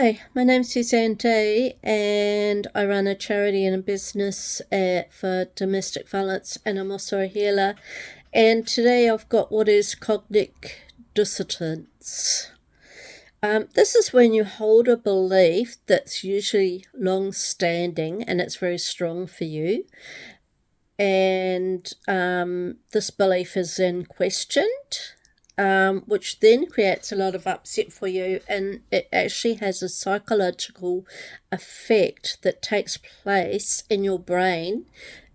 Hi, my name's Suzanne Day and I run a charity and a business for domestic violence, and I'm also a healer. And today I've got what is cognitive dissonance. This is when you hold a belief that's usually long-standing and it's very strong for you, and this belief is then questioned, which then creates a lot of upset for you, and it actually has a psychological effect that takes place in your brain.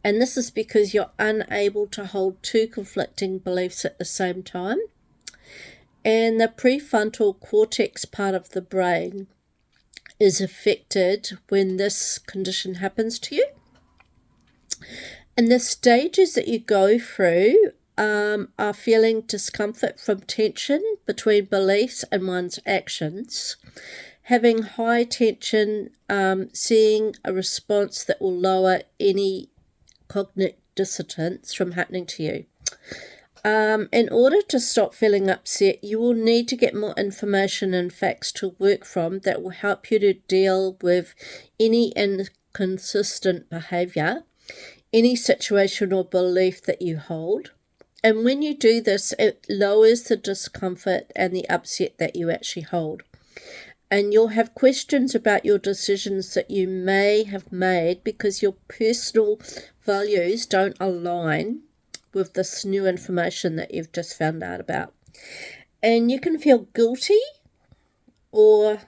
And this is because you're unable to hold two conflicting beliefs at the same time. And the prefrontal cortex part of the brain is affected when this condition happens to you. And the stages that you go through are feeling discomfort from tension between beliefs and one's actions, having high tension, seeing a response that will lower any cognitive dissonance from happening to you. In order to stop feeling upset, you will need to get more information and facts to work from that will help you to deal with any inconsistent behaviour, any situation or belief that you hold. And when you do this, it lowers the discomfort and the upset that you actually hold. And you'll have questions about your decisions that you may have made because your personal values don't align with this new information that you've just found out about. And you can feel guilty or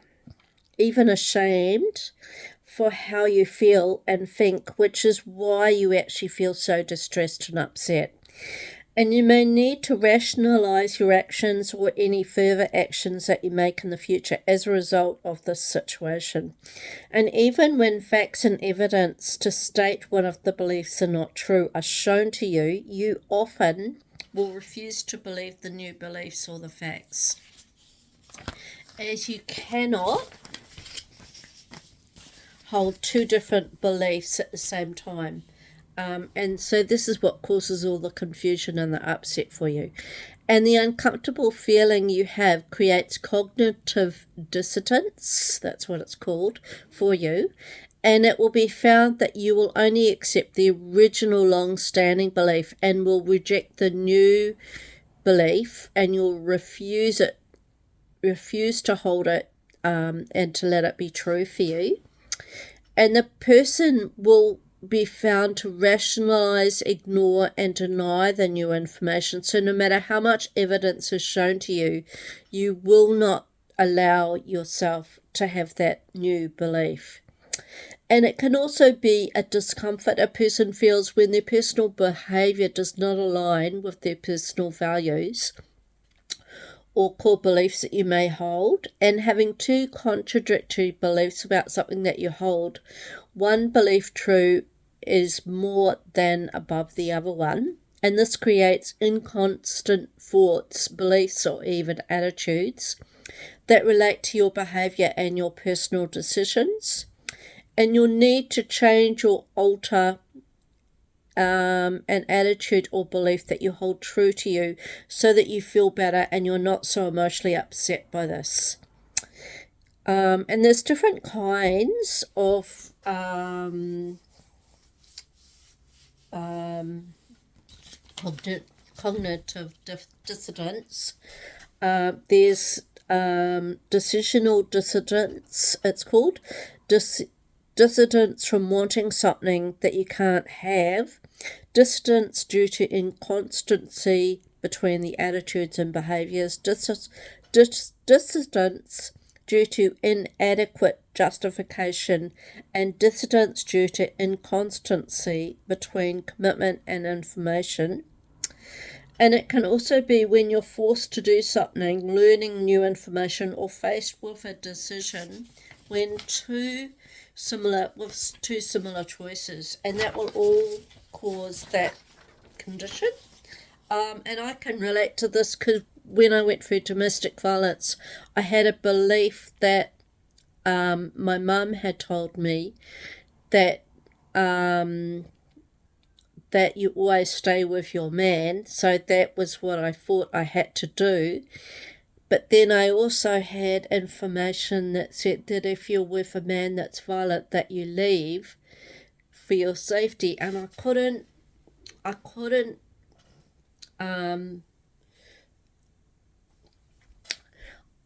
even ashamed for how you feel and think, which is why you actually feel so distressed and upset. And you may need to rationalize your actions or any further actions that you make in the future as a result of this situation. And even when facts and evidence to state one of the beliefs are not true are shown to you, you often will refuse to believe the new beliefs or the facts, as you cannot hold two different beliefs at the same time. And so this is what causes all the confusion and the upset for you. And the uncomfortable feeling you have creates cognitive dissonance, that's what it's called, for you. And it will be found that you will only accept the original long-standing belief and will reject the new belief, and you'll refuse to hold it, and to let it be true for you. And the person will be found to rationalize, ignore, and deny the new information. So no matter how much evidence is shown to you, you will not allow yourself to have that new belief. And it can also be a discomfort a person feels when their personal behavior does not align with their personal values or core beliefs that you may hold, and having two contradictory beliefs about something that you hold. One belief true is more than above the other one, and this creates inconstant thoughts, beliefs, or even attitudes that relate to your behavior and your personal decisions. And you'll need to change or alter an attitude or belief that you hold true to you so that you feel better and you're not so emotionally upset by this. And there's different kinds of cognitive dissonance. There's decisional dissonance, it's called. Dissonance from wanting something that you can't have. Dissonance due to inconsistency between the attitudes and behaviours. Dissonance due to inadequate justification, and dissonance due to inconsistency between commitment and information. And it can also be when you're forced to do something, learning new information, or faced with a decision when two similar choices, and that will all cause that condition. And I can relate to this because when I went through domestic violence, I had a belief that my mum had told me that that you always stay with your man, so that was what I thought I had to do. But then I also had information that said that if you're with a man that's violent, that you leave for your safety. And I couldn't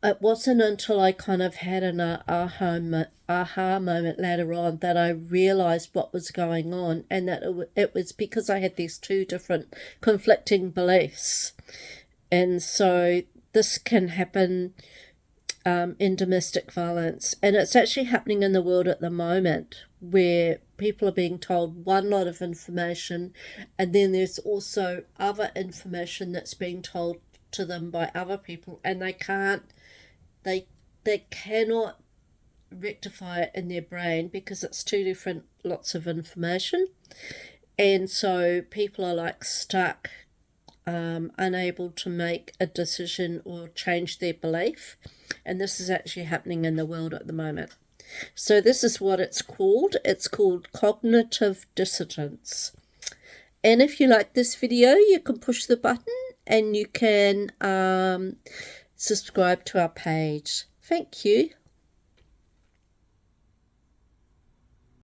it wasn't until I kind of had an aha moment later on that I realized what was going on, and that it was because I had these two different conflicting beliefs. And so this can happen in domestic violence, and it's actually happening in the world at the moment, where people are being told one lot of information, and then there's also other information that's being told to them by other people, and they cannot rectify it in their brain because it's two different lots of information. And so people are like stuck, unable to make a decision or change their belief. And this is actually happening in the world at the moment. So this is what it's called. It's called cognitive dissonance. And if you like this video, you can push the button and you can subscribe to our page. Thank you.